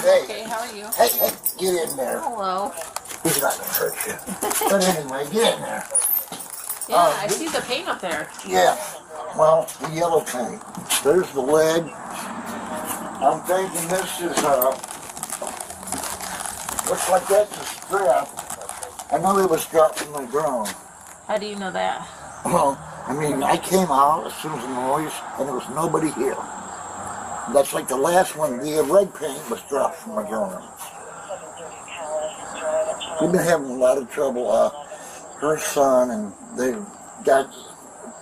Hey. Okay, how are you? Hey, get in there. Hello. He's not gonna hurt you. But anyway, get in there. Yeah, I see the paint up there. Yeah. Well, the yellow paint. There's the lead. I'm thinking this is, looks like that's a strap. I know it was dropped from the ground. How do you know that? Well, I mean, I came out as soon as the noise, and there was nobody here. That's like the last one. The red paint was dropped from the ground. We've been having a lot of trouble. Her son, and they've got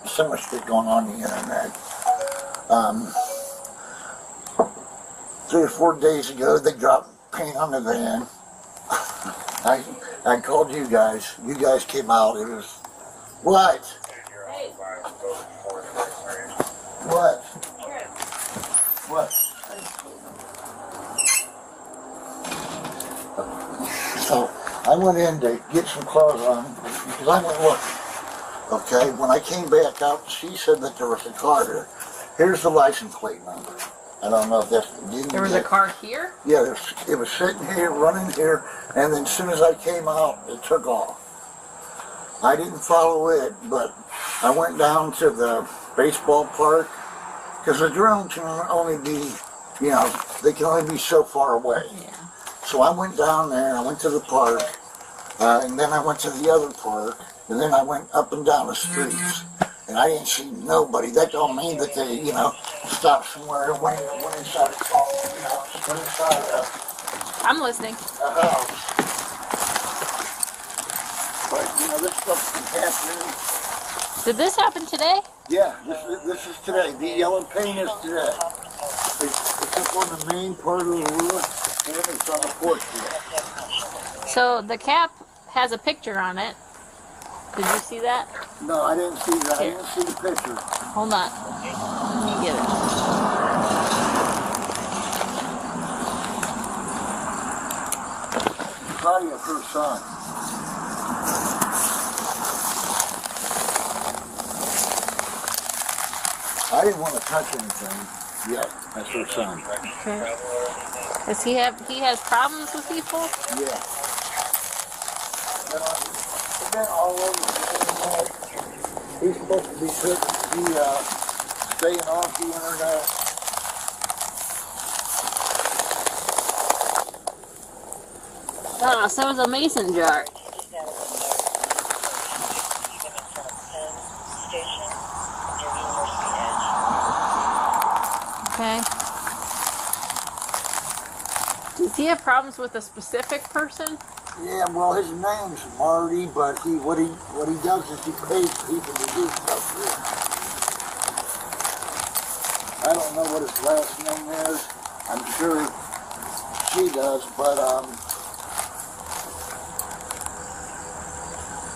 so much shit going on the internet. 3 or 4 days ago, they dropped paint on the van. I called you guys. You guys came out. It was what? Hey. What? What? So I went in to get some clothes on because I went looking. Okay, when I came back out, she said that there was a car there. Here's the license plate number. I don't know if that's... There was a car here? Yeah, it was sitting here, running here, and then as soon as I came out, it took off. I didn't follow it, but I went down to the baseball park, because the drone can only be, you know, they can only be so far away. Yeah. So I went down there, I went to the park, and then I went to the other park, and then I went up and down the streets, and I didn't see nobody. That don't mean that they, you know, stopped somewhere and went inside a car, you know, went inside I'm listening. a house. But, you know, this stuff can happen. Did this happen today? Yeah, this is today. The yellow paint is today. It's up on the main part of the roof, and it's on the porch today. So the cap has a picture on it. Did you see that? No, I didn't see that. Here. I didn't see the picture. Hold on. Let me get it. Body of her son. I didn't want to touch anything yet. That's her son. Okay. Does he has problems with people? Yeah. He's been all over the internet. He's supposed to be staying off the internet. Oh, so it was a mason jar. Okay. Does he have problems with a specific person? Yeah, well, his name's Marty, but what he does is he pays people to do stuff for him. I don't know what his last name is. I'm sure she does, but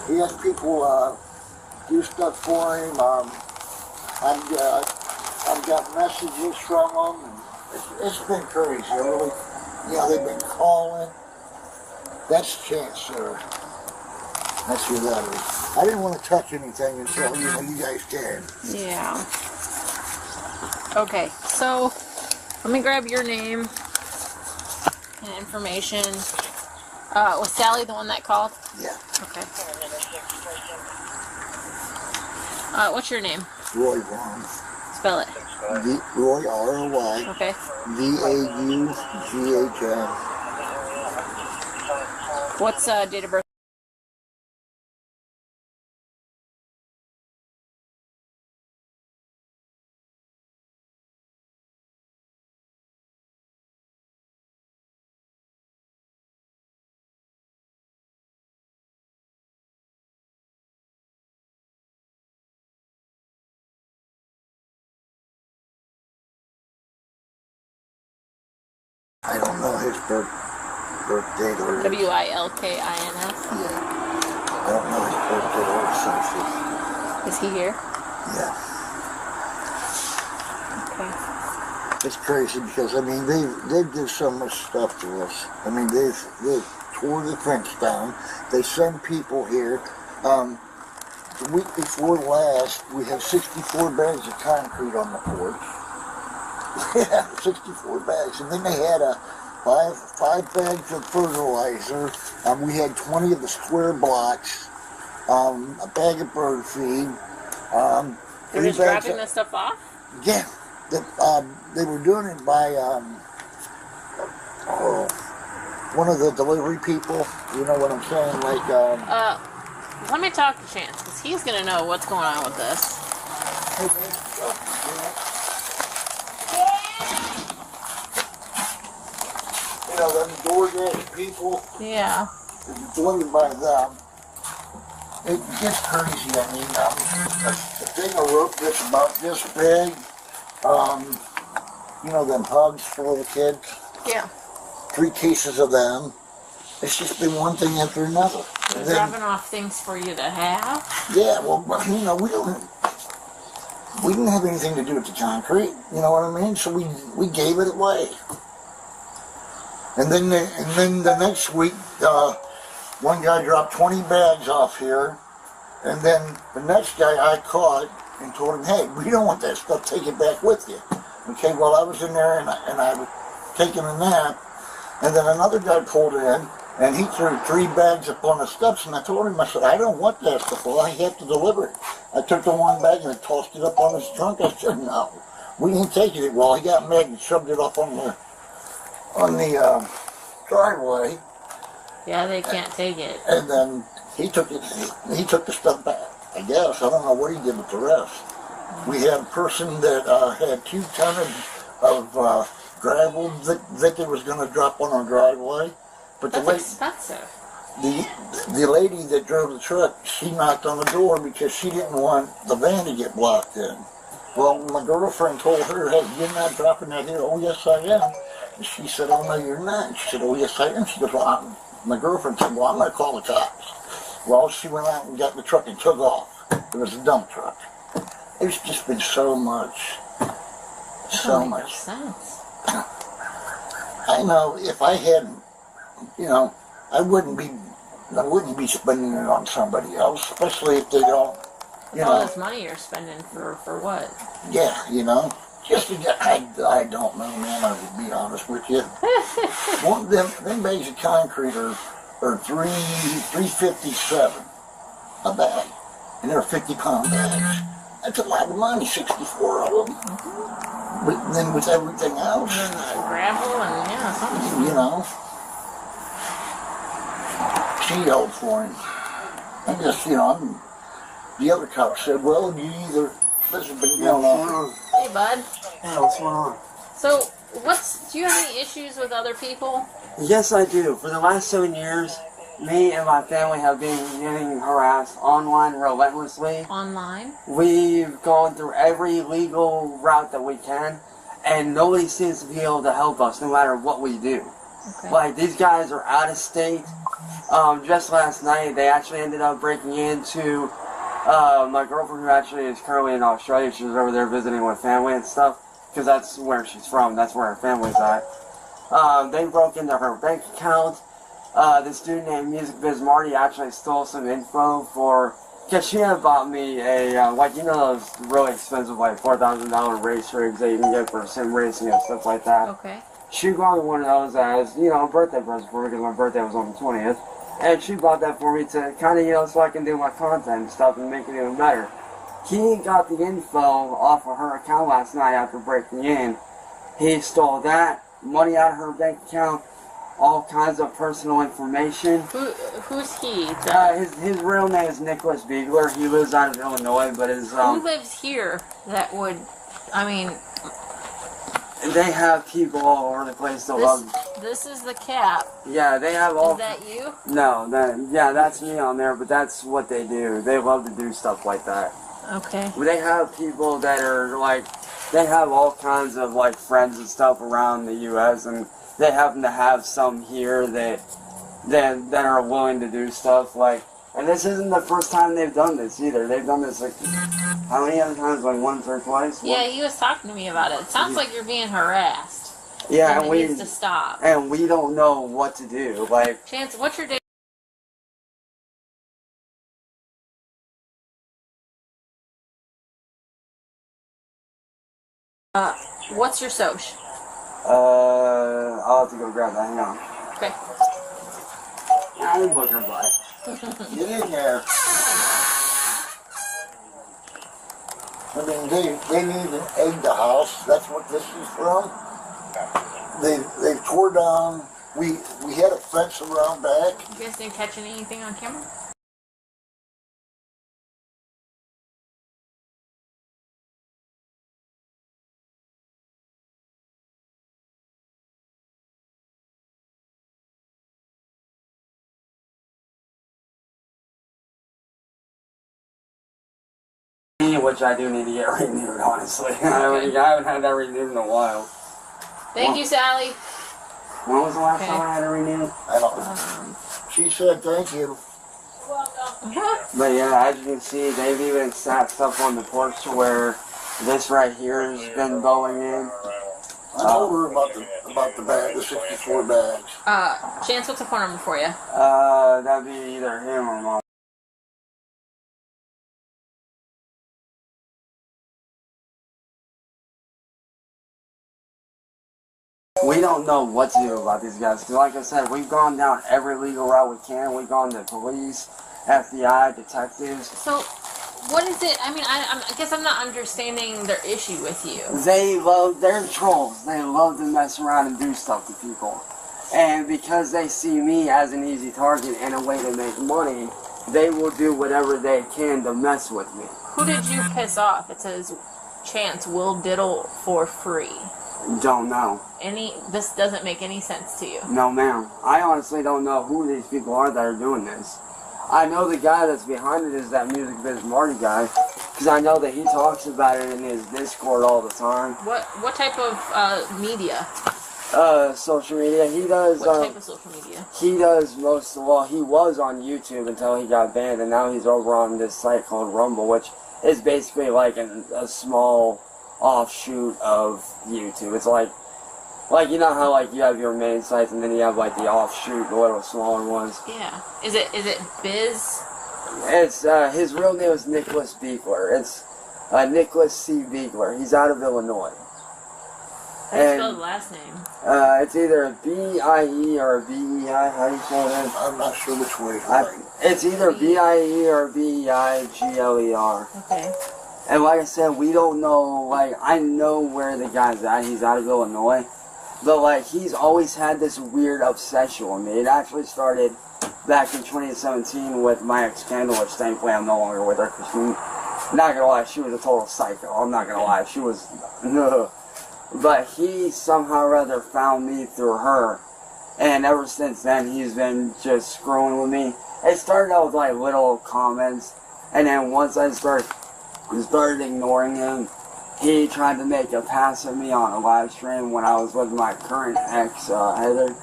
he has people do stuff for him. I've got messages from him. And it's been crazy. Really, yeah, they've been calling. That's Chance, sir. That's who that is. I didn't want to touch anything until you guys can. Yeah. Okay, so let me grab your name and information. Was Sally the one that called? Yeah. Okay. What's your name? Roy Vaughn. Spell it. Roy, R-O-Y. Okay. V-A-U-G-H-N. What's date of birth? I don't know his birth date or... W-I-L-K-I-N-S. Yeah. I don't know his birth date or social. Is he here? Yeah. Okay. It's crazy because, I mean, they do so much stuff to us. I mean, they've tore the fence down. They send people here. The week before last, we had 64 bags of concrete on the porch. Yeah, 64 bags. And then they had a five bags of fertilizer. We had 20 of the square blocks. A bag of bird feed. They're just dropping this stuff off? Yeah. They were doing it by one of the delivery people. You know what I'm saying? Like, let me talk to Chance, because he's going to know what's going on with this. You know, them DoorDash people. Yeah. It's delivered by them. It gets crazy. I mean, a thing of rope that's about this big. You know, them hugs for little kids. Yeah. 3 cases of them. It's just been one thing after another. They're dropping off things for you to have? Yeah, well, you know, we didn't have anything to do with the concrete. You know what I mean? So we gave it away. And then the next week, one guy dropped 20 bags off here, and then the next guy I caught and told him, hey, we don't want that stuff, take it back with you. Okay, well, I was in there and I was taking a nap, and then another guy pulled in, and he threw 3 bags up on the steps, and I told him, I said, I don't want that stuff, well, I have to deliver it. I took the one bag and I tossed it up on his trunk. I said, no, we ain't taking it. Well, he got mad and shoved it up on the driveway. Yeah, they can't take it. And then he took the stuff back, I guess. I don't know what he did with the rest. We had a person that had 2 tons of gravel that they was going to drop on our driveway. But That's expensive. The lady that drove the truck, she knocked on the door because she didn't want the van to get blocked in. Well, my girlfriend told her, hey, you're not dropping that here. Oh, yes, I am. And she said, oh, no, you're not. She said, oh, yes, I am. She goes, well, my girlfriend said, well, I'm going to call the cops. Well, she went out and got in the truck and took off. It was a dump truck. It's just been so much. So much. Sense. I know if I hadn't, you know, I wouldn't be spending it on somebody else, especially if they don't, you know. All this money you're spending for what? Yeah, you know, just to get, I don't know, man, I would be honest with you. them bags of concrete are $3.57 a bag, and they're 50-pound bags. That's a lot of money, 64 of them. But then with everything else, and gravel and something. You know, she yelled for him. I guess, you know, the other cop said, well, you either, this has been going on. Hey, bud. Hey, what's going on? So, do you have any issues with other people? Yes, I do. For the last 7 years, me and my family have been getting harassed online relentlessly. Online? We've gone through every legal route that we can, and nobody seems to be able to help us no matter what we do. Okay. Like, these guys are out of state. Just last night, they actually ended up breaking into my girlfriend, who actually is currently in Australia. She was over there visiting with family and stuff, because that's where she's from. That's where her family's at. They broke into her bank account. This dude named Music Biz Marty actually stole some info because she had bought me a, like, you know those really expensive, like, $4,000 race rigs that you can get for sim racing and stuff like that. Okay. She bought me one of those as, you know, a birthday present for me, because my birthday was on the 20th. And she bought that for me to kind of, you know, so I can do my content and stuff and make it even better. He got the info off of her account last night after breaking in. He stole that, money out of her bank account, all kinds of personal information. Who's he? His real name is Nicholas Beegler. He lives out of Illinois, but his who lives here that would, I mean, they have people all over the place that love. This is the cap. Yeah, they have all. Is that you? No, that's me on there, but that's what they do. They love to do stuff like that. Okay. They have people that are like, they have all kinds of like friends and stuff around the U.S. and they happen to have some here that are willing to do stuff like. And this isn't the first time they've done this either. They've done this like how many other times? Like once or twice. Yeah, he was talking to me about it. It sounds like you're being harassed. Yeah, and it needs to stop. And we don't know what to do. Like, Chance, what's your date? What's your social? I'll have to go grab that. Hang on. Okay. Yeah, I'm booking butt. Get in there. I mean, they need an egg the house. That's what this is from. They tore down. We had a fence around back. You guys didn't catch anything on camera? Which I do need to get renewed, honestly. I haven't had that renewed in a while. Thank you, Sally. When was the last time I had it renewed? I don't know. She said thank you. But yeah, as you can see, they've even sat stuff on the porch to where this right here has been going in. I told her about the bag, the 64 bags. Chance, what's the phone number for you? That'd be either him or mom. We don't know what to do about these guys, because like I said, we've gone down every legal route we can. We've gone to police, FBI, detectives. So, what is it? I mean, I guess I'm not understanding their issue with you. They're trolls. They love to mess around and do stuff to people. And because they see me as an easy target and a way to make money, they will do whatever they can to mess with me. Who did you piss off? It says, Chance will diddle for free. Don't know. This doesn't make any sense to you. No, ma'am. I honestly don't know who these people are that are doing this. I know the guy that's behind it is that Music Biz Marty guy, because I know that he talks about it in his Discord all the time. What type of media? Social media. He does. What type of social media? He does most. Well, he was on YouTube until he got banned, and now he's over on this site called Rumble, which is basically like a small offshoot of YouTube. It's like you know how like you have your main sites and then you have like the offshoot, the little smaller ones. Yeah. Is it Biz? It's his real name is Nicholas Beekler. It's Nicholas C. Beekler. He's out of Illinois. How do you spell the last name? It's either B-I-E or B-E-I. How do you spell it? I'm not sure which way. Right. It's either B-I-E or B-E-I-G-L-E-R. Okay. And like I said, we don't know, like, I know where the guy's at. He's out of Illinois. But, like, he's always had this weird obsession with me. It actually started back in 2017 with my ex-candle, which thankfully I'm no longer with her. Because not gonna lie, she was a total psycho. I'm not gonna lie. She was, no. But he somehow or other found me through her. And ever since then, he's been just screwing with me. It started out with, like, little comments. And then once I started ignoring him, he tried to make a pass at me on a live stream when I was with my current ex, Heather.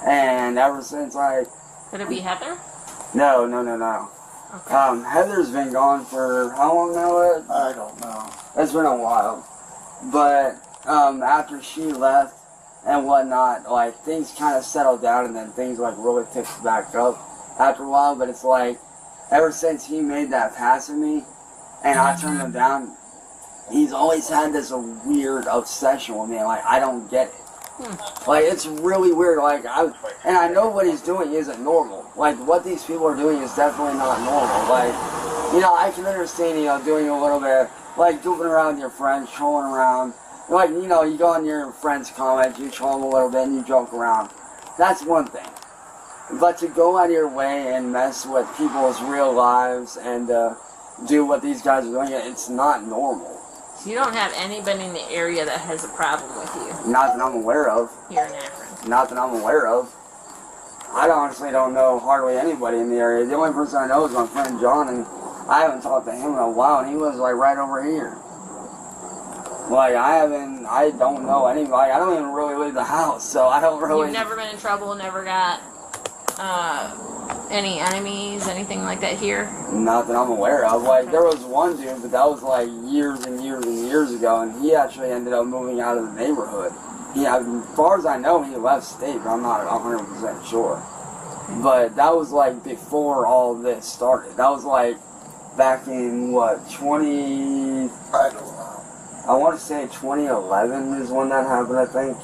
And ever since Could it be Heather? No. Okay. Heather's been gone for how long now, Ed? I don't know. It's been a while. But, after she left and whatnot, like, things kind of settled down and then things, like, really picked back up after a while. But it's like, ever since he made that pass at me, and I turned him down, he's always had this weird obsession with me. Like, I don't get it. Like, it's really weird. Like, I know what he's doing isn't normal. Like, what these people are doing is definitely not normal. Like, you know, I can understand, you know, doing a little bit, like, goofing around with your friends, trolling around. Like, you know, you go on your friends' comments, you troll them a little bit, and you joke around. That's one thing. But to go out of your way and mess with people's real lives and, do what these guys are doing, it's not normal. So you don't have anybody in the area that has a problem with you? Not that I'm aware of. Here in Akron? Not that I'm aware of. I honestly don't know hardly anybody in the area. The only person I know is my friend John, and I haven't talked to him in a while, and he lives like right over here. Like, I don't know anybody. I don't even really leave the house, so I don't really... You've never been in trouble, never got any enemies, anything like that here? Not that I'm aware of. Like, there was one dude, but that was like years and years and years ago, and he actually ended up moving out of the neighborhood. As far as I know, he left state, but I'm not 100% sure. But that was like before all this started. That was like back in, what, I don't know. I want to say 2011 is when that happened, I think.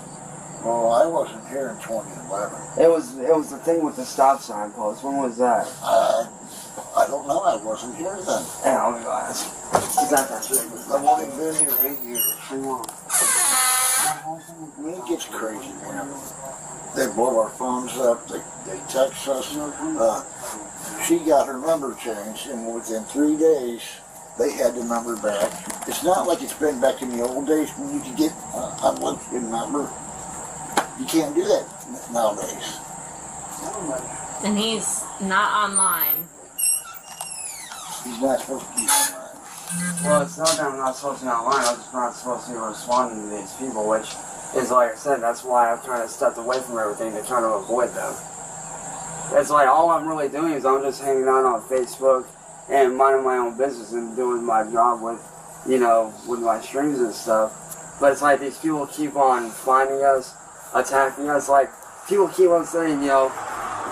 Well, I wasn't here in 2011. It was the thing with the stop sign post. When was that? I don't know. I wasn't here then. Yeah, I'll be honest. Is that I've only been here 8 years. Hang on. I mean, it gets crazy, man. They blow our phones up. They text us. She got her number changed, and within 3 days, they had the number back. It's not like it's been back in the old days when you could get a monthly number. You can't do that nowadays. And he's not online. He's not supposed to be online. Well, it's not that I'm not supposed to be online. I'm just not supposed to be responding to these people, which is, like I said, that's why I've kind of stepped away from everything to try to avoid them. It's like all I'm really doing is I'm just hanging out on Facebook and minding my own business and doing my job with, you know, with my streams and stuff. But it's like these people keep on finding us, attacking us. Like, people keep on saying, you know,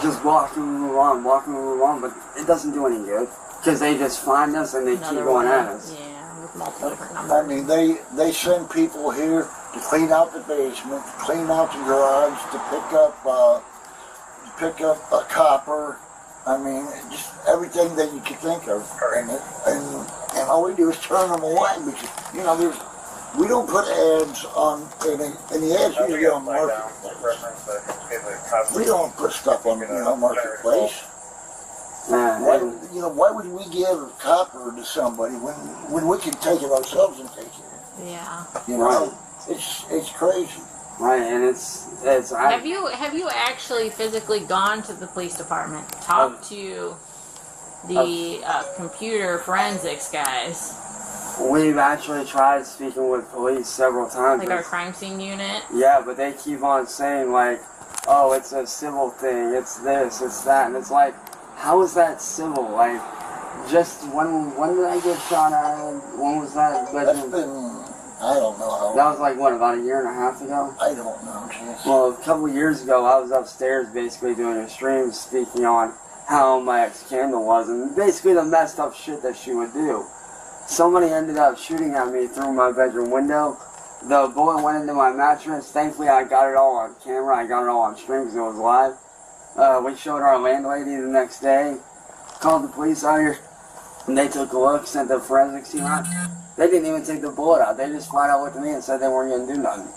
just walk and move on, but it doesn't do any good. Because they just find us and they keep going at us. Yeah, with multiple different numbers. I mean, they send people here to clean out the basement, to clean out the garage, to pick up a copper. I mean, just everything that you could think of. And all we do is turn them away because, you know, we don't put ads on, and the ads usually on Marketplace. We don't put stuff on, you know, Marketplace. Why would we give copper to somebody when we can take it ourselves and take it? Yeah. You know, it's crazy. Right, and it's. Have you actually physically gone to the police department, talked to the computer forensics guys? We've actually tried speaking with police several times. Like our crime scene unit? Yeah, but they keep on saying, like, oh, it's a civil thing, it's this, it's that, and it's like, how is that civil? Like, just when did I get shot at? When was that? That's been, I don't know how. That was like, what, about a year and a half ago? I don't know, geez. Well, a couple years ago, I was upstairs basically doing a stream speaking on how my ex-candle was, and basically the messed up shit that she would do. Somebody ended up shooting at me through my bedroom window. The bullet went into my mattress. Thankfully, I got it all on camera. I got it all on stream because it was live. We showed our landlady the next day, called the police out here, and they took a look, sent the forensics team out. They didn't even take the bullet out. They just flat out looked at me and said they weren't going to do nothing.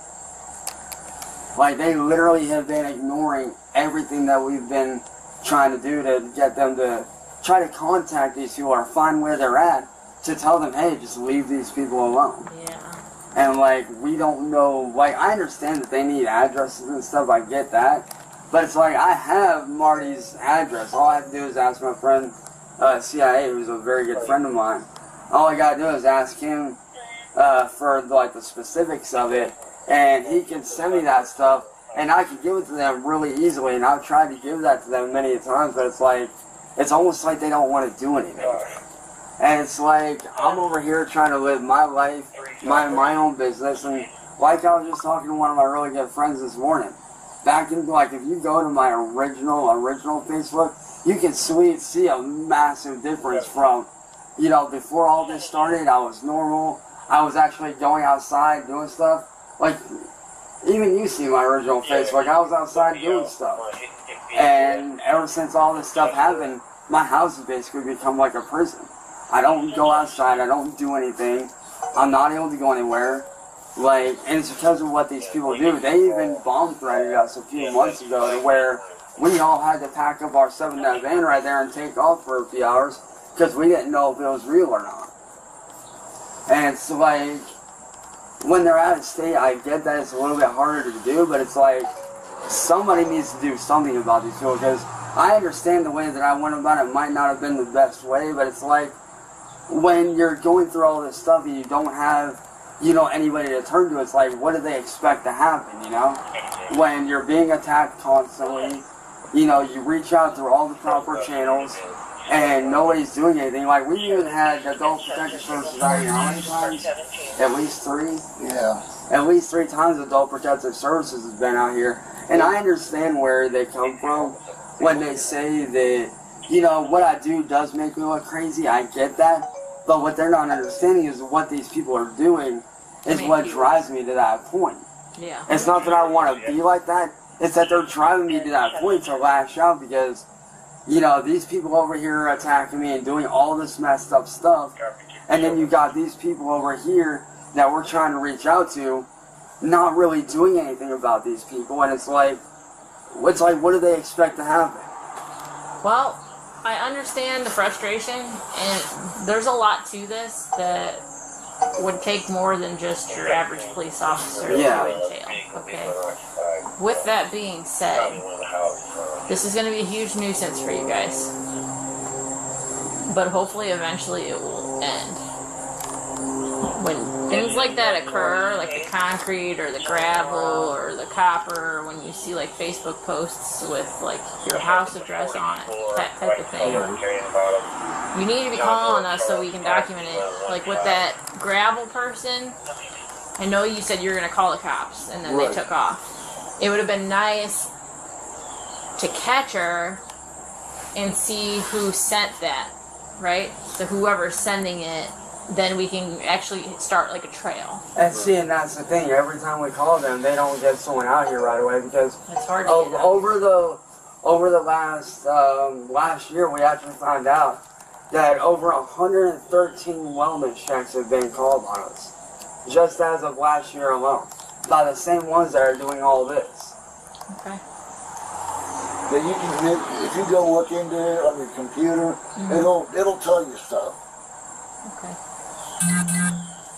Like, they literally have been ignoring everything that we've been trying to do to get them to try to contact these people or find where they're at to tell them, hey, just leave these people alone. Yeah. And, like, we don't know, like, I understand that they need addresses and stuff, I get that. But it's like, I have Marty's address. All I have to do is ask my friend, CIA, who's a very good friend of mine. All I gotta do is ask him for, like, the specifics of it, and he can send me that stuff, and I can give it to them really easily, and I've tried to give that to them many times, but it's like, it's almost like they don't want to do anything. And it's like, I'm over here trying to live my life, my own business, and like I was just talking to one of my really good friends this morning. Back in, like, if you go to my original Facebook, you can see a massive difference from, you know, before all this started, I was normal. I was actually going outside doing stuff. Like, even you see my original Facebook, I was outside doing stuff. And ever since all this stuff happened, my house has basically become like a prison. I don't go outside, I don't do anything. I'm not able to go anywhere. Like, and it's because of what these people do. They even bomb threatened us a few months ago to where we all had to pack up our 7-9 van right there and take off for a few hours because we didn't know if it was real or not. And it's like, when they're out of state, I get that it's a little bit harder to do, but it's like, somebody needs to do something about these people because I understand the way that I went about it might not have been the best way, but it's like, when you're going through all this stuff and you don't have, you know, anybody to turn to, it's like, what do they expect to happen, you know? When you're being attacked constantly, you know, you reach out through all the proper channels, and nobody's doing anything. Like, we even had Adult Protective Services out here how many times? At least 3? Yeah. At least 3 times Adult Protective Services has been out here. And I understand where they come from when they say that, you know, what I do does make me look crazy. I get that. But what they're not understanding is what these people are doing is what drives me to that point. Yeah. It's not that I want to be like that. It's that they're driving me to that point to lash out because, you know, these people over here are attacking me and doing all this messed up stuff. And then you got these people over here that we're trying to reach out to, not really doing anything about these people. And it's like, what do they expect to happen? Well, I understand the frustration, and there's a lot to this that would take more than just your average police officer to entail, okay? With that being said, this is going to be a huge nuisance for you guys. But hopefully, eventually, it will end. When things like that occur, like the concrete or the gravel or the copper, when you see like Facebook posts with like your house address on it, that type of thing, you need to be calling us so we can document it. Like with that gravel person, I know you said you were going to call the cops and then they took off. It would have been nice to catch her and see who sent that, right? So whoever's sending it, then we can actually start like a trail. And see, and that's the thing. Every time we call them, they don't get someone out here right away because it's hard to get over the last year, we actually found out that over 113 wellness checks have been called on us, just as of last year alone, by the same ones that are doing all this. Okay. But you can, if you go look into it on your computer, it'll tell you stuff. Okay.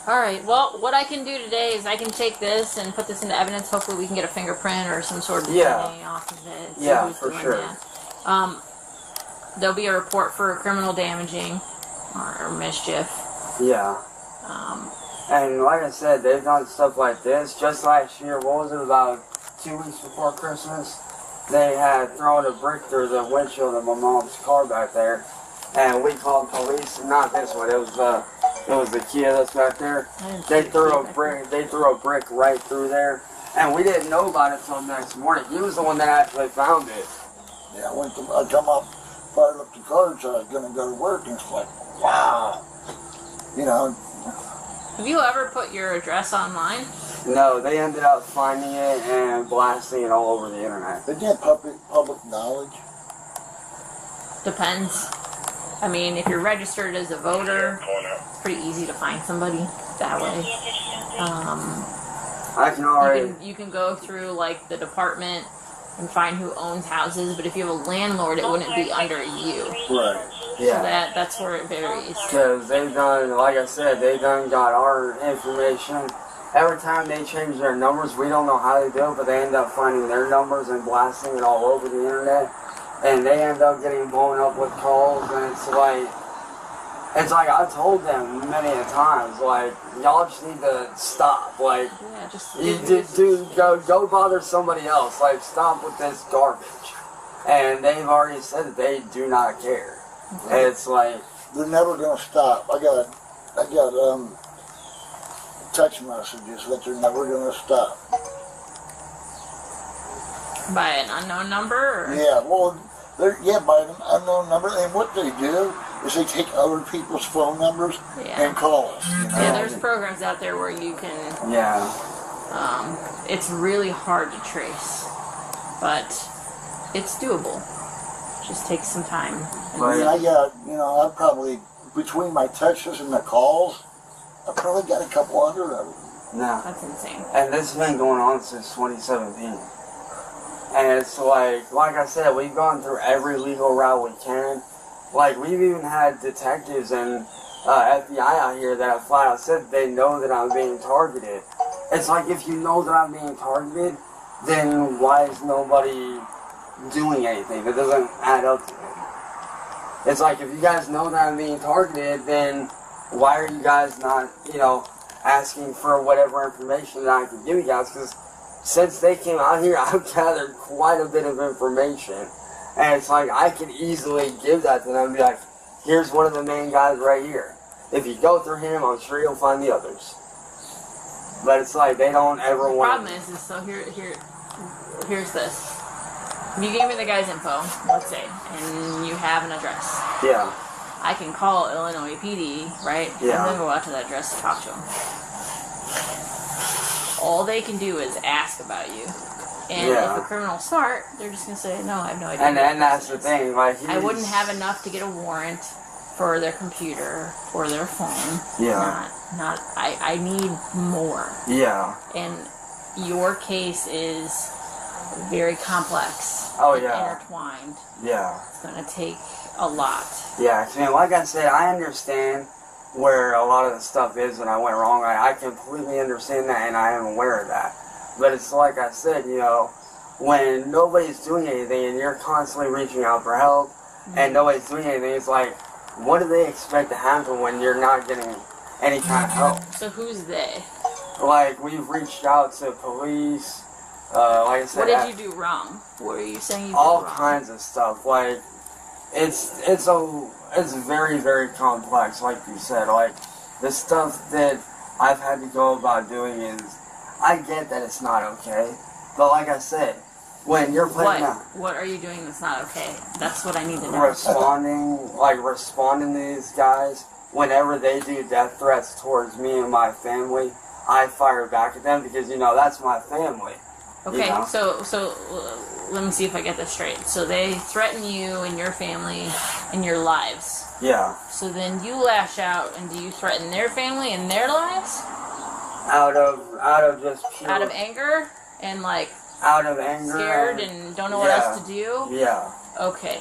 Alright, well, what I can do today is I can take this and put this into evidence. Hopefully we can get a fingerprint or some sort of DNA off of it. Yeah, for sure. That. There'll be a report for criminal damaging or mischief. Yeah. And like I said, they've done stuff like this. Just last year, what was it, about 2 weeks before Christmas? They had thrown a brick through the windshield of my mom's car back there. And we called police, not this one, it was the Kia that's back there. They threw a brick right through there. And we didn't know about it until the next morning. He was the one that actually found it. Yeah, I come up, fired up the car, so I was going to go to work, and it's like, wow. You know. Have you ever put your address online? No, they ended up finding it and blasting it all over the internet. They get public knowledge. Depends. I mean, if you're registered as a voter, it's pretty easy to find somebody that way. I can already... You can go through, like, the department and find who owns houses, but if you have a landlord, it wouldn't be under you. Right. Yeah. So that's where it varies. Because they've done, like I said, they've done got our information. Every time they change their numbers, we don't know how they do it, but they end up finding their numbers and blasting it all over the internet. And they end up getting blown up with calls, and it's like I told them many a times, like, y'all just need to stop. Like, yeah, just go bother somebody else. Like, stop with this garbage. And they've already said that they do not care. And it's like, they're never gonna stop. I got text messages that they're never gonna stop. By an unknown number? Or? Yeah, well, by an unknown number. And what they do is they take other people's phone numbers and call us. You know? Yeah, there's programs out there where you can. Yeah. It's really hard to trace, but it's doable. Just takes some time. And I got, I probably, between my texts and the calls, I probably got a couple hundred of them. No. That's insane. And this has been going on since 2017. And it's like I said, we've gone through every legal route we can. Like, we've even had detectives and FBI out here that have flat out said they know that I'm being targeted. It's like, if you know that I'm being targeted, then why is nobody doing anything? That doesn't add up to it. It's like, if you guys know that I'm being targeted, then why are you guys not, asking for whatever information that I can give you guys? Because since they came out here, I've gathered quite a bit of information. And it's like, I can easily give that to them and be like, here's one of the main guys right here. If you go through him, I'm sure you'll find the others. But it's like, they don't ever want... The problem is so here's this. If you gave me the guy's info, let's say, and you have an address. Yeah. I can call Illinois PD, right? Yeah. And then go out to that address to talk to him. all they can do is ask about you. And if a criminal's smart, they're just going to say, no, I have no idea. And that's the thing. Like, I wouldn't have enough to get a warrant for their computer or their phone. Yeah. I need more. Yeah. And your case is very complex. Oh, yeah. Intertwined. Yeah. It's going to take a lot. Yeah, I mean, like I said, I understand where a lot of the stuff is when I went wrong. I completely understand that, and I am aware of that. But it's like I said, you know, when nobody's doing anything and you're constantly reaching out for help and nobody's doing anything, it's like, what do they expect to happen when you're not getting any kind of help? So who's they? Like, we've reached out to police, like I said... What did you do wrong? What are you saying you did all wrong? kinds of stuff. Like, it's very, very complex, like you said. Like, the stuff that I've had to go about doing is, I get that it's not okay, but like I said, when you're putting what are you doing that's not okay? That's what I need to know. responding to these guys, whenever they do death threats towards me and my family, I fire back at them because, you know, that's my family. Okay, you know? so let me see if I get this straight. So they threaten you and your family and your lives. Yeah. So then you lash out, and do you threaten their family and their lives? Out of just pure... Out of anger? And like... Out of anger. Scared and don't know what else to do? Yeah. Okay.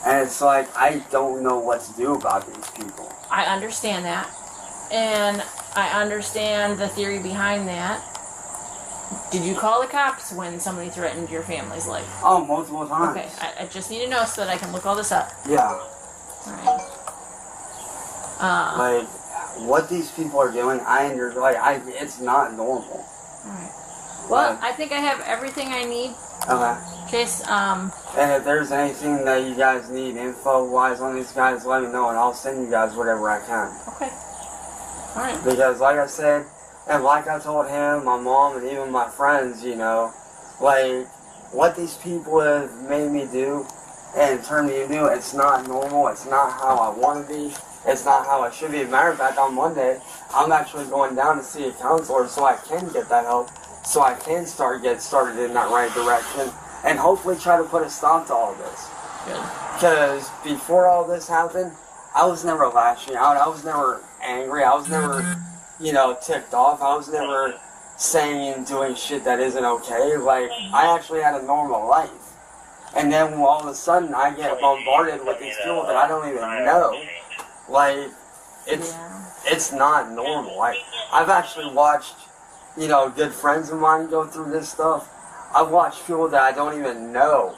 And it's like, I don't know what to do about these people. I understand that. And I understand the theory behind that. Did you call the cops when somebody threatened your family's life? Oh, multiple times. Okay, I just need to know so that I can look all this up. Yeah. Alright. Like, what these people are doing, it's not normal. Alright. Well, I think I have everything I need. Okay. Chase, And if there's anything that you guys need info-wise on these guys, let me know, and I'll send you guys whatever I can. Okay. Alright. Because, like I said, and like I told him, my mom, and even my friends, you know, like, what these people have made me do and turned me into, it's not normal, it's not how I want to be, it's not how I should be. As a matter of fact, on Monday, I'm actually going down to see a counselor so I can get that help, so I can get started in that right direction, and hopefully try to put a stop to all of this. Good. Because before all this happened, I was never lashing out, I was never angry, I was never, you know, ticked off, I was never saying and doing shit that isn't okay. Like, I actually had a normal life. And then all of a sudden, I get bombarded with these people that I don't even know. Like, it's not normal. I've actually watched, you know, good friends of mine go through this stuff. I've watched people that I don't even know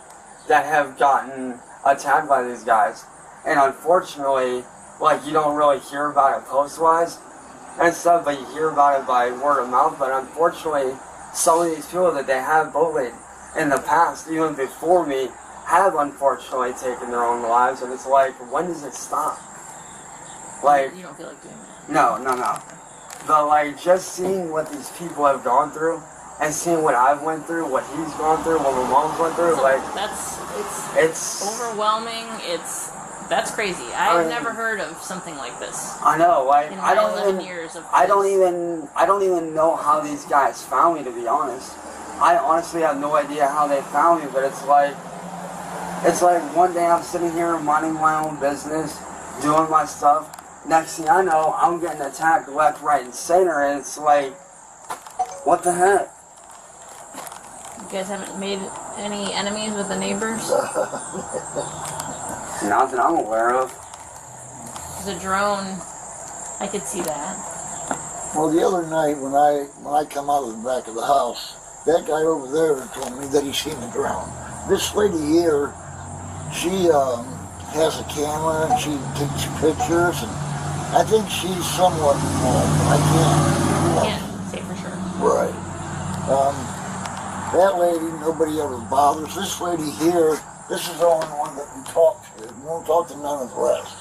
that have gotten attacked by these guys. And unfortunately, like, you don't really hear about it post-wise and stuff, but you hear about it by word of mouth. But unfortunately, some of these people that they have bullied in the past, even before me, have unfortunately taken their own lives. And it's like, when does it stop? Like, you don't feel like doing that? No. But, like, just seeing what these people have gone through, and seeing what I've went through, what he's gone through, what my mom's went through, like... It's overwhelming, that's crazy. I've never heard of something like this. I know, like, in my 11 years of I don't even know how these guys found me, to be honest. I honestly have no idea how they found me, but it's like one day I'm sitting here minding my own business, doing my stuff. Next thing I know, I'm getting attacked left, right, and center, and it's like, what the heck? You guys haven't made any enemies with the neighbors? Not that I'm aware of. The drone, I could see that. Well, the other night when I come out of the back of the house, that guy over there told me that he seen the drone. This lady here, she has a camera and she takes pictures, and I think she's somewhat involved. I can't say for sure. Right. That lady, nobody ever bothers. This lady here, this is the only one that we talk to. We don't talk to none of the rest.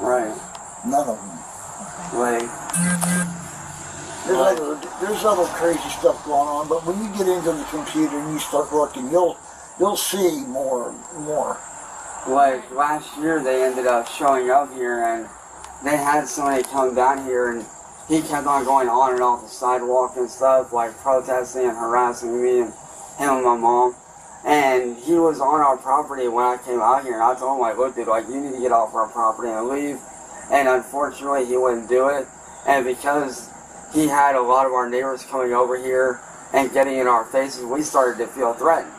Right. None of them. Like, there's other crazy stuff going on, but when you get into the computer and you start looking, you'll see more. Like, last year they ended up showing up here, and they had somebody come down here and he kept on going on and off the sidewalk and stuff, like protesting and harassing me and him and my mom. And he was on our property when I came out here, and I told him, like, look, dude, like, you need to get off our property and leave. And unfortunately, he wouldn't do it. And because he had a lot of our neighbors coming over here and getting in our faces, we started to feel threatened.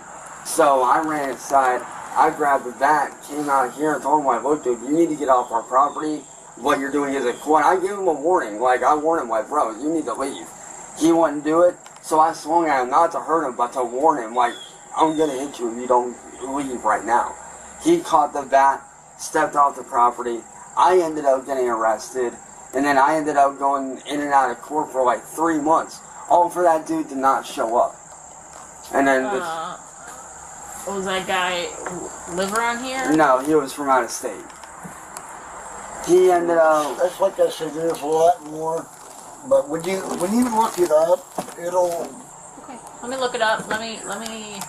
So I ran inside, I grabbed the bat, came out here and told him, like, look, dude, you need to get off our property. What you're doing isn't cool. And I gave him a warning. Like, I warned him, like, bro, you need to leave. He wouldn't do it. So I swung at him, not to hurt him, but to warn him, like, I'm going to hit you if you don't leave right now. He caught the bat, stepped off the property. I ended up getting arrested. And then I ended up going in and out of court for like 3 months. All for that dude to not show up. And then... was that guy live around here? No, he was from out of state. He ended up... That's like I said, there's a lot more. But when you look it up, it'll... Okay, let me look it up. Let me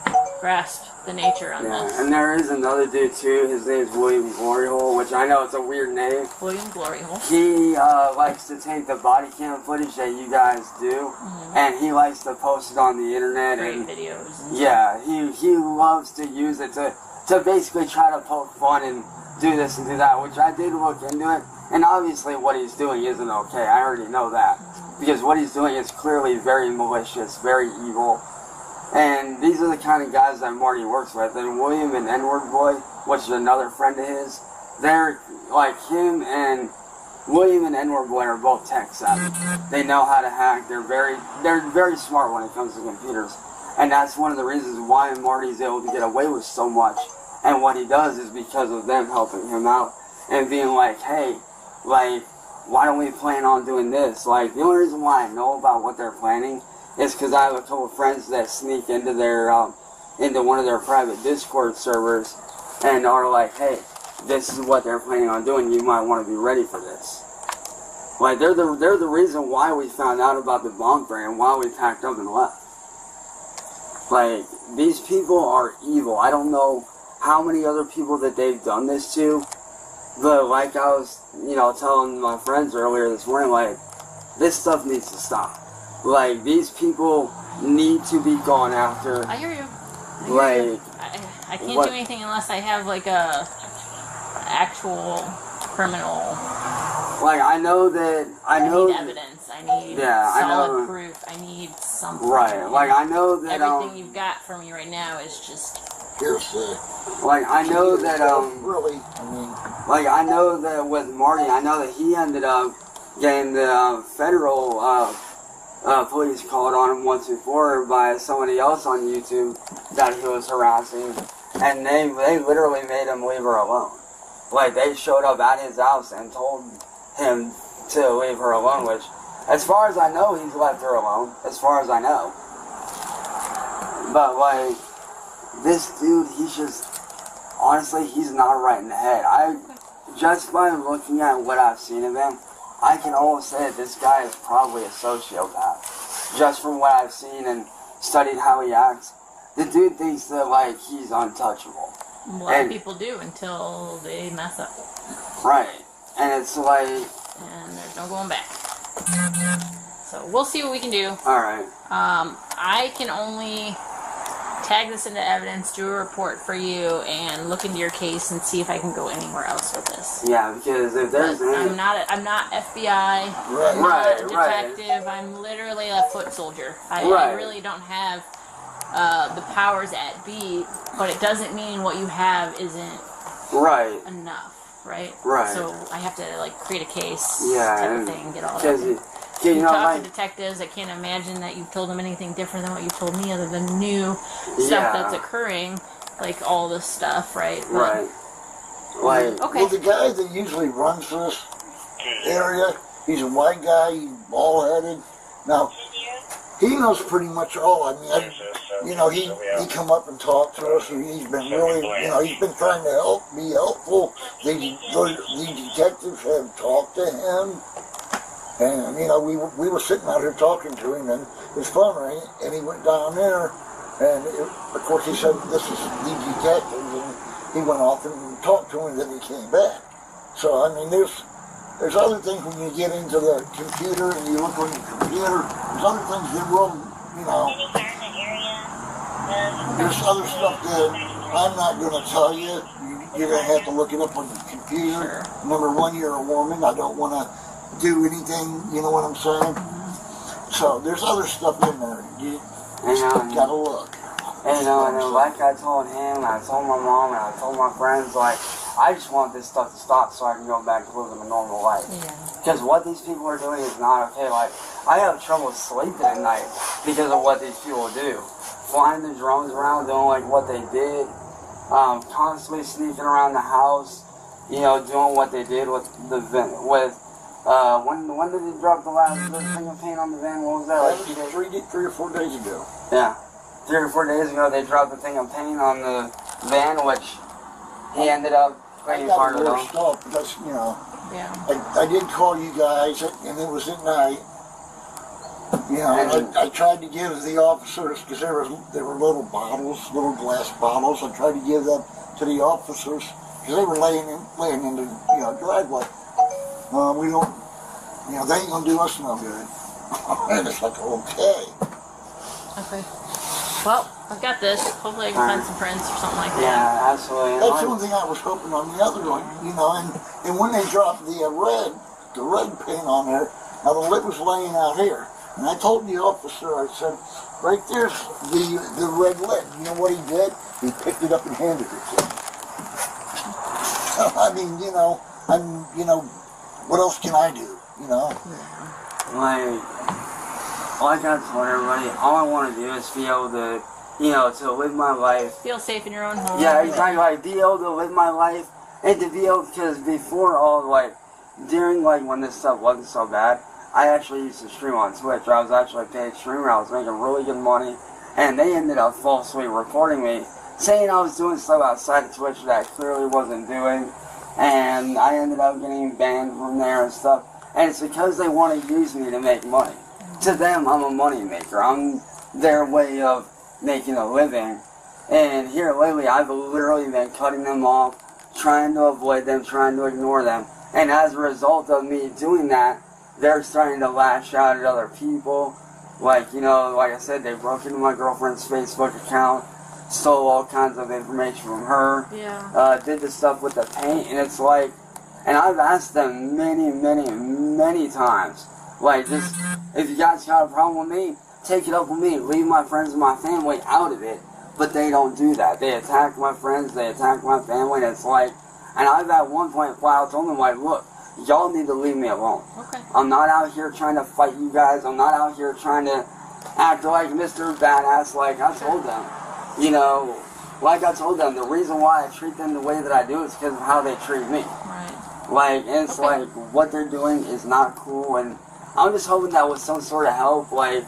grasp the nature on this. And there is another dude too. His name's William Gloryhole, which I know it's a weird name. William Gloryhole. He likes to take the body cam footage that you guys do, and he likes to post it on the internet. Great and videos. And yeah, he loves to use it to basically try to poke fun and do this and do that, which I did look into it. And obviously what he's doing isn't okay. I already know that. Because what he's doing is clearly very malicious, very evil. And these are the kind of guys that Marty works with. And William and N-Word Boy, which is another friend of his, they're like him and William and N-Word Boy are both tech savvy. They know how to hack. They're very smart when it comes to computers. And that's one of the reasons why Marty's able to get away with so much. And what he does is because of them helping him out and being like, hey, like, why don't we plan on doing this? Like, the only reason why I know about what they're planning is because I have a couple of friends that sneak into their, into one of their private Discord servers and are like, hey, this is what they're planning on doing. You might want to be ready for this. Like, they're the reason why we found out about the bomb threat and why we packed up and left. Like, these people are evil. I don't know how many other people that they've done this to. But like I was, telling my friends earlier this morning, like, this stuff needs to stop. Like, these people need to be gone after. I hear you. I can't do anything unless I have, like, a actual criminal. Like, I need evidence. I need solid proof. I need something. Right. Like, I know that everything you've got for me right now is just hearsay. Like, I know that really, like, I know that with Marty, I know that he ended up getting the federal police called on him once before by somebody else on YouTube that he was harassing, and they literally made him leave her alone. Like, they showed up at his house and told him to leave her alone, which, as far as I know, he's left her alone, as far as I know. But, like, this dude, he's just, honestly, he's not right in the head. Just by looking at what I've seen of him, I can almost say that this guy is probably a sociopath. Just from what I've seen and studied how he acts, the dude thinks that, like, he's untouchable. a lot of people do until they mess up. Right. And it's like... And there's no going back. So we'll see what we can do. Alright. I can only tag this into evidence, do a report for you, and look into your case and see if I can go anywhere else with this. Yeah, because if there's I'm not FBI. I'm not a detective. I'm literally a foot soldier. I really don't have the powers at be, but it doesn't mean what you have isn't enough, right? Right. So I have to, like, create a case type of thing, get all that. You talk to detectives, I can't imagine that you've told them anything different than what you told me, other than new stuff that's occurring, like all this stuff, right? Right. Like, well, the guy that usually runs this area, he's a white guy, he's bald-headed. Now, he knows pretty much all. I mean, he come up and talk to us, and he's been really, he's been trying to be helpful. The detectives have talked to him. And, we were sitting out here talking to him, and his phone rang, and he went down there, and of course he said, this is the detectives, and he went off and talked to him, and then he came back. So, I mean, there's there's other things when you get into the computer and you look on your computer. There's other things that will, you know. There's other stuff that I'm not going to tell you. You're going to have to look it up on your computer. Sure. Number one, you're a woman. I don't want to do anything. You know what I'm saying? So there's other stuff in there. You just got to look. And, and like I told him, I told my mom, and I told my friends, like, I just want this stuff to stop so I can go back to living a normal life. Because what these people are doing is not okay. Like, I have trouble sleeping at night because of what these people do. Flying the drones around, doing like what they did, constantly sneaking around the house, you know, doing what they did with the van. When did they drop the last thing of paint on the van? What was that? Like 3 or 4 days ago. Yeah. 3 or 4 days ago, they dropped the thing of paint on the van, which he ended up cleaning part of it off. Stuff because, you know, yeah. I did call you guys, and it was at night. You know, I tried to give the officers, because there were little bottles, little glass bottles. I tried to give them to the officers because they were laying in the driveway. We don't, you know, they ain't gonna do us no good. And it's like, okay. Okay. Well, I've got this. Hopefully I can find some prints or something like that. Yeah, absolutely. That's the only thing I was hoping on the other one, you know, and when they dropped the red paint on there, now the lid was laying out here. And I told the officer, I said, right there's the red lid. You know what he did? He picked it up and handed it to me. I mean, you know, what else can I do, you know? Like I told everybody, all I want to do is be able to, you know, to live my life. Feel safe in your own home. Yeah, exactly. Like, be able to live my life and to be able, because before all, like, during, like, when this stuff wasn't so bad, I actually used to stream on Twitch. I was actually a paid streamer. I was making really good money. And they ended up falsely reporting me, saying I was doing stuff outside of Twitch that I clearly wasn't doing. And I ended up getting banned from there and stuff. And it's because they want to use me to make money. To them, I'm a money maker. I'm their way of making a living. And here lately, I've literally been cutting them off, trying to avoid them, trying to ignore them. And as a result of me doing that, they're starting to lash out at other people. Like, you know, like I said, they broke into my girlfriend's Facebook account, stole all kinds of information from her, did the stuff with the paint, and it's like, and I've asked them many times, like, just, if you guys got a problem with me, take it up with me, leave my friends and my family out of it, but they don't do that. They attack my friends, they attack my family, and it's like, and I've at one point flat out told them, like, look, y'all need to leave me alone. Okay. I'm not out here trying to fight you guys. I'm not out here trying to act like Mr. Badass like I told them. You know, like I told them, the reason why I treat them the way that I do is because of how they treat me. Right. Like, and it's like, what they're doing is not cool, and I'm just hoping that with some sort of help, like,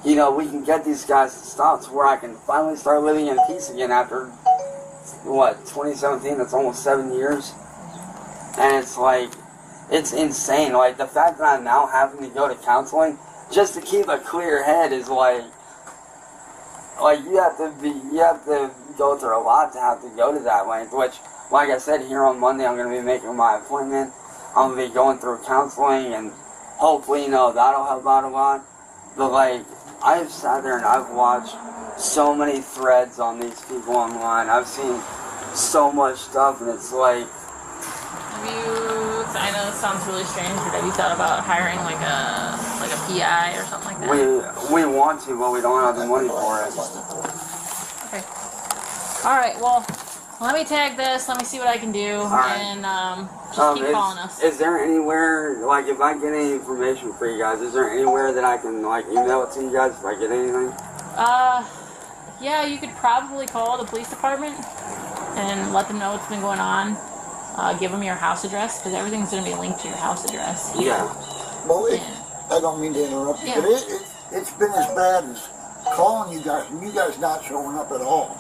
you know, we can get these guys to stop to where I can finally start living in peace again after, what, 2017? That's almost 7 years. And it's like, it's insane. Like, the fact that I'm now having to go to counseling just to keep a clear head is like you have to go through a lot to have to go to that length, which, like I said, here on Monday I'm going to be making my appointment. I'm going to be going through counseling, and hopefully, you know, that'll help out a lot. But, like, I've sat there and I've watched so many threads on these people online. I've seen so much stuff, and it's like, I know this sounds really strange, but have you thought about hiring like a PI or something like that? We want to, but we don't have the money for it. Okay. All right. Well, let me tag this. Let me see what I can do, and just keep calling us. Is there anywhere, like, if I get any information for you guys, is there anywhere that I can, like, email it to you guys if I get anything? Yeah, you could probably call the police department and let them know what's been going on. Give them your house address, because everything's going to be linked to your house address. Yeah. Well, I don't mean to interrupt you, but it's been as bad as calling you guys, and you guys not showing up at all.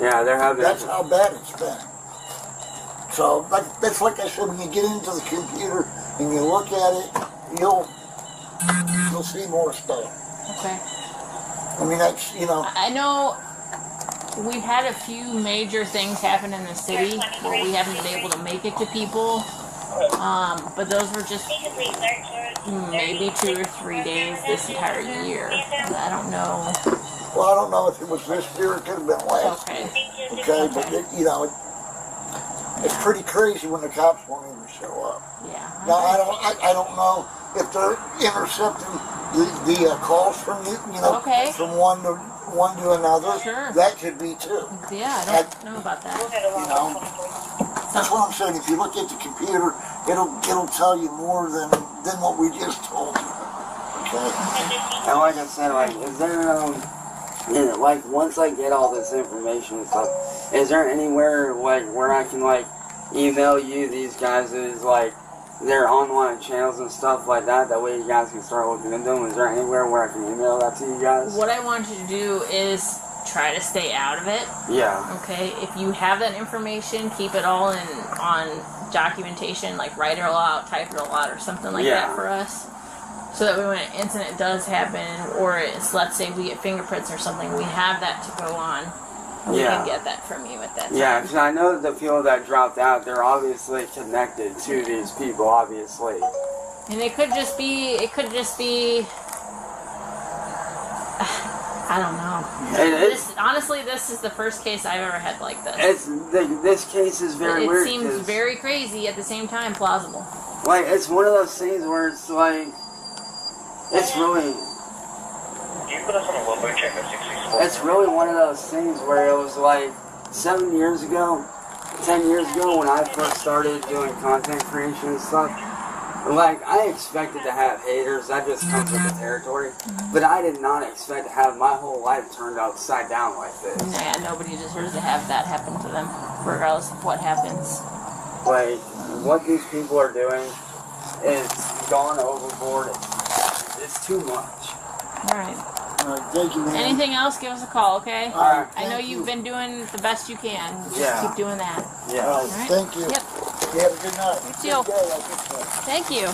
Yeah, there have been. That's how bad it's been. So, that's like I said, when you get into the computer and you look at it, you'll see more stuff. Okay. I mean, that's, you know. I know we've had a few major things happen in the city where we haven't been able to make it to people. But those were just maybe 2 or 3 days this entire year. And I don't know. Well, I don't know if it was this year, it could have been last. Okay. Okay, but you know, it's pretty crazy when the cops won't even show up. Yeah. Now I don't know if they're intercepting the calls from you know, Okay. from one to another. Sure. That could be too. Yeah, I don't know about that. You know, that's what I'm saying. If you look at the computer, it'll tell you more than what we just told you. Okay. And like I said, like, is there like once I get all this information and stuff, is there anywhere like where I can like email you these guys' like their online channels and stuff like that? That way you guys can start looking into them. Is there anywhere where I can email that to you guys? What I want you to do is try to stay out of it. Yeah. Okay. If you have that information, keep it all on documentation, like write it all out, type it all out, or something like that for us. So that when an incident does happen, or it's, let's say we get fingerprints or something, we have that to go on. We can get that from you at that time. Yeah, because I know the people that dropped out, they're obviously connected to these people, obviously. And it could just be, I don't know. Honestly, this is the first case I've ever had like this. This case is very weird. It seems very crazy, at the same time plausible. Like, it's one of those things where it's like, it's really one of those things where it was like 7 years ago, 10 years ago when I first started doing content creation and stuff. Like, I expected to have haters, that just comes with the territory, but I did not expect to have my whole life turned upside down like this. Yeah, nobody deserves to have that happen to them, regardless of what happens. Like, what these people are doing is gone overboard. It's too much. Alright. Thank you, man. Anything else, give us a call, okay? Alright. I know you've been doing the best you can. Just keep doing that. Yeah. All right. Thank you. Yep. You have a good night. See you. Good day, I think so. Thank you.